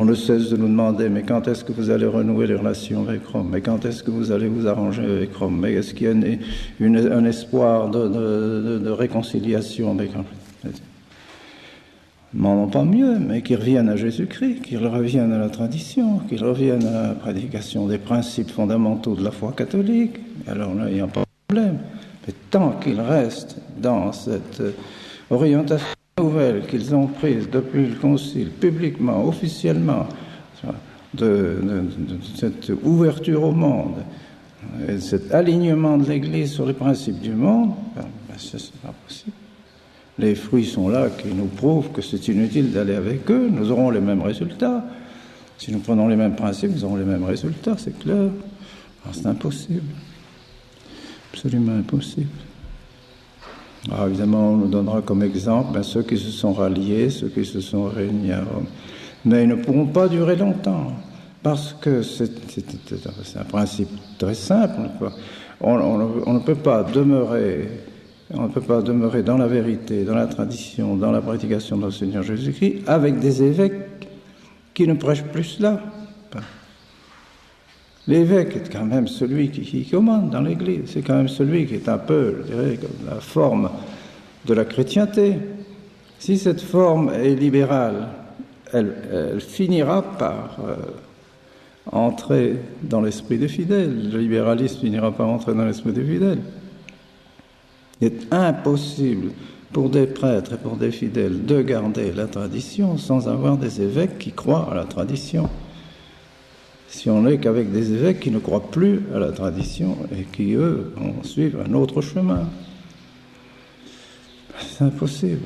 On ne cesse de nous demander, mais quand est-ce que vous allez renouer les relations avec Rome? Mais quand est-ce que vous allez vous arranger avec Rome? Mais est-ce qu'il y a un espoir de réconciliation avec Rome? Non pas mieux, mais qu'ils reviennent à Jésus-Christ, qu'ils reviennent à la tradition, qu'ils reviennent à la prédication des principes fondamentaux de la foi catholique. Alors là, il n'y a pas de problème. Mais tant qu'ils restent dans cette orientation nouvelle qu'ils ont prise depuis le Concile, publiquement, officiellement, de cette ouverture au monde, et de cet alignement de l'Église sur les principes du monde, c'est pas possible. Les fruits sont là qui nous prouvent que c'est inutile d'aller avec eux. Nous aurons les mêmes résultats. Si nous prenons les mêmes principes, nous aurons les mêmes résultats, c'est clair. Alors c'est impossible. Absolument impossible. Alors évidemment, on nous donnera comme exemple ceux qui se sont ralliés, ceux qui se sont réunis à Rome. Mais ils ne pourront pas durer longtemps, parce que c'est un principe très simple. On ne peut pas demeurer dans la vérité, dans la tradition, dans la prédication de notre Seigneur Jésus-Christ, avec des évêques qui ne prêchent plus cela. L'évêque est quand même celui qui commande dans l'Église, c'est quand même celui qui est un peu, je dirais, comme la forme de la chrétienté. Si cette forme est libérale, elle finira par entrer dans l'esprit des fidèles. Le libéralisme finira par entrer dans l'esprit des fidèles. Il est impossible pour des prêtres et pour des fidèles de garder la tradition sans avoir des évêques qui croient à la tradition. Si on n'est qu'avec des évêques qui ne croient plus à la tradition et qui, eux, vont suivre un autre chemin, c'est impossible.